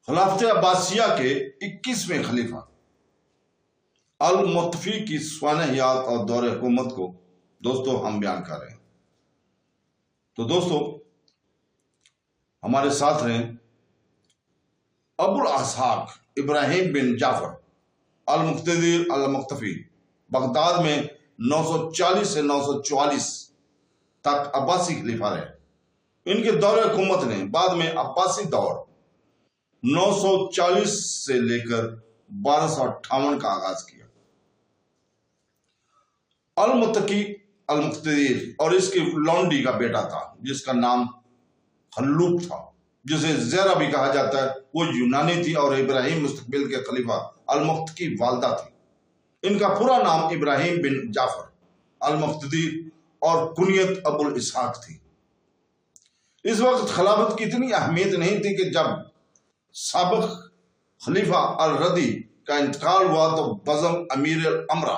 خلافت عباسیہ کے 21ویں خلیفہ المطفی کی سوانحیات اور دور حکومت کو دوستو ہم بیان کر رہے ہیں۔ تو دوستو ہمارے ساتھ رہیں ابو الاسحاق ابراہیم بن جعفر المقتدر المقتفی، بغداد میں 940 سے 944 تک عباسی خلیفہ رہے۔ ان کے دور حکومت نے بعد میں عباسی دور 940 سے لے کر 1258 کا آغاز کیا۔ المتقی المقتدر اور اس کی لونڈی کا بیٹا تھا جس کا نام خلوق تھا، جسے زیرہ بھی کہا جاتا ہے، وہ یونانی تھی اور ابراہیم مستقبل کے خلیفہ المقتقی والدہ تھی۔ ان کا پورا نام ابراہیم بن جعفر المقتدر اور کنیت ابو الاسحاق تھی۔ اس وقت خلافت کی اتنی اہمیت نہیں تھی کہ جب سابق خلیفہ الردی کا انتقال ہوا تو بزم امیر الامرا،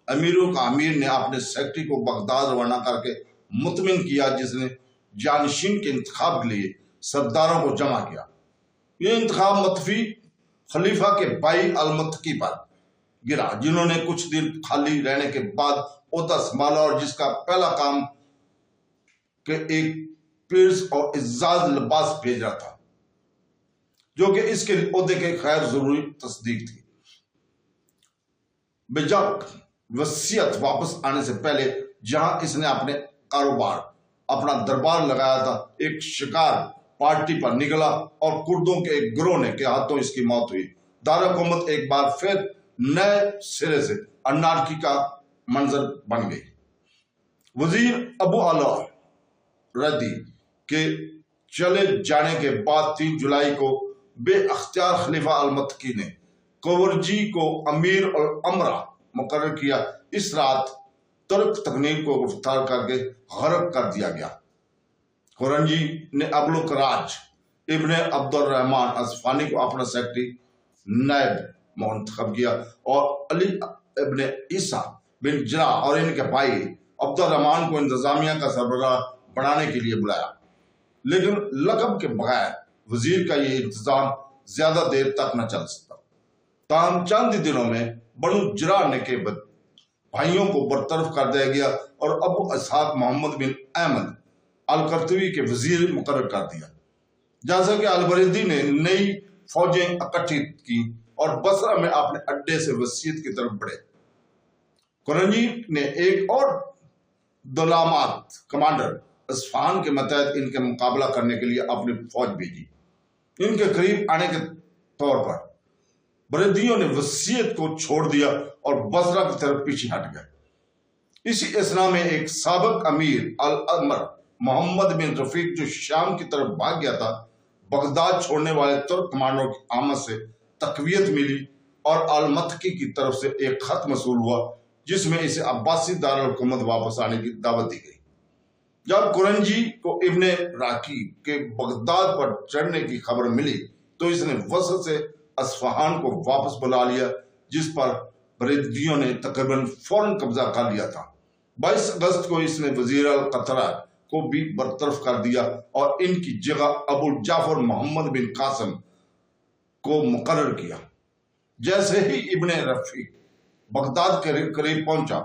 امیروں کا امیر نے اپنے سیکرٹری کو بغداد روانہ کر کے مطمئن کیا، جس نے جانشین کے انتخاب کے لیے سرداروں کو جمع کیا۔ یہ انتخاب مطفی خلیفہ کے بھائی المتقی پر گرا، جنہوں نے کچھ دن خالی رہنے کے بعد عہدہ سنبھالا اور جس کا پہلا کام کہ ایک پیرس اور اعزاز لباس بھیجا تھا، جو کہ اس کے عہدے کے خیر ضروری تصدیق تھی۔ بجک وصیت واپس آنے سے پہلے جہاں اس نے اپنے کاروبار اپنا دربار لگایا تھا، ایک شکار پارٹی پر نکلا اور کردوں کے ایک گروہ نے کے ہاتھوں اس کی موت ہوئی۔ دار حکومت ایک بار پھر نئے سرے سے انارکی کا منظر بن گئی۔ وزیر ابو علا ردی کے چلے جانے کے بعد 3 جولائی کو بے اختیار خلیفہ المتقی نے کورجی کو امیر الامرا مقرر کیا۔ اس رات ترک تکنیک کو گرفتار کر کے غرق کر دیا گیا۔ کورنجی نے ابوالکراج ابن عبد الرحمن اصفہانی کو اپنا سیکرٹری نائب منتخب کیا اور علی ابن عیسیٰ بن جرا اور ان کے بھائی عبد الرحمن کو انتظامیہ کا سربراہ بنانے کے لیے بلایا، لیکن لقب کے بغیر وزیر کا یہ انتظام زیادہ دیر تک نہ چل سکتا۔ تاہم چند ہی دنوں میں بنو جرا نے کے بھائیوں کو برطرف کر دیا گیا اور ابو اسحاق محمد بن احمد القرطبی کے وزیر مقرر کر دیا۔ جیسا کہ البریدی نے نئی فوجیں اکٹھی کی اور بصرہ میں اپنے اڈے سے وسیعت کی طرف بڑھے۔ کورنجی نے ایک اور دولامات کمانڈر اصفہان کے متحد ان کے مقابلہ کرنے کے لیے اپنی فوج بھیجی۔ ان کے قریب آنے کے طور پر بریدیوں نے وسیعت کو چھوڑ دیا اور بصرہ کی طرف پیچھے ہٹ گئے۔ اسی اثنا میں ایک سابق امیر الامر محمد بن رفیق جو شام کی طرف بھاگ گیا تھا، بغداد چھوڑنے والے ترک کمانڈروں کی آمد سے تقویت ملی اور المتقی کی طرف سے ایک خط موصول ہوا جس میں اسے عباسی دارالحکومت واپس آنے کی دعوت دی گئی۔ جب کورنجی کو ابن راکی کے بغداد پر چڑھنے کی خبر ملی تو اس نے وسط سے اصفہان کو واپس بلا لیا، جس پر بریدیوں نے تقریباً فوراً قبضہ کر لیا تھا۔ 22 اگست کو اس نے وزیر القطرہ کو بھی برطرف کر دیا اور ان کی جگہ ابو جعفر محمد بن قاسم کو مقرر کیا۔ جیسے ہی ابن رفیق بغداد کے قریب پہنچا،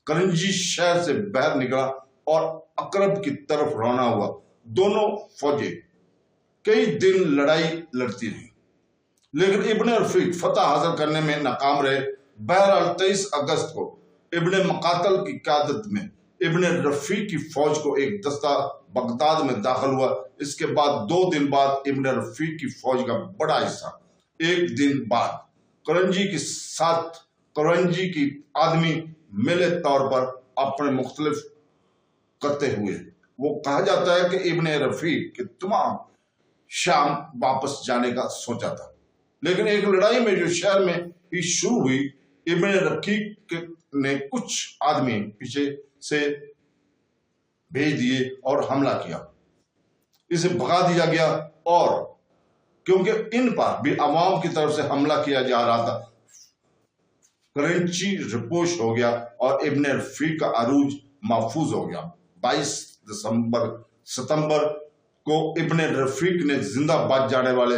کورنجی شہر سے باہر نکلا اور عقرب کی طرف روانہ ہوا۔ دونوں فوجیں کئی دن لڑائی لڑتی رہیں، لیکن ابن رفیق فتح حاصل کرنے میں ناکام رہے۔ بہرحال 23 اگست کو ابن مقاتل کی قیادت میں ابن رفیق کی فوج کو ایک دستہ بغداد میں داخل ہوا۔ اس کے بعد 2 دن بعد ابن رفیق کی فوج کا بڑا حصہ ایک دن بعد کورنجی کے ساتھ کورنجی کی آدمی ملے طور پر اپنے مختلف کرتے ہوئے، وہ کہا جاتا ہے کہ ابن رفیق کے تمام شام واپس جانے کا سوچا تھا، لیکن ایک لڑائی میں جو شہر میں ہی شروع ہوئی، ابن رفیق نے کچھ آدمی پیچھے سے بھیج دیے اور حملہ کیا۔ اسے بھگا دیا گیا اور کیونکہ ان پر بھی عوام کی طرف سے حملہ کیا جا رہا تھا، کورنجی رپوش ہو گیا اور ابن رفیق کا عروج محفوظ ہو گیا۔ 22 ستمبر کو ابن رفیق نے زندہ بچ جانے والے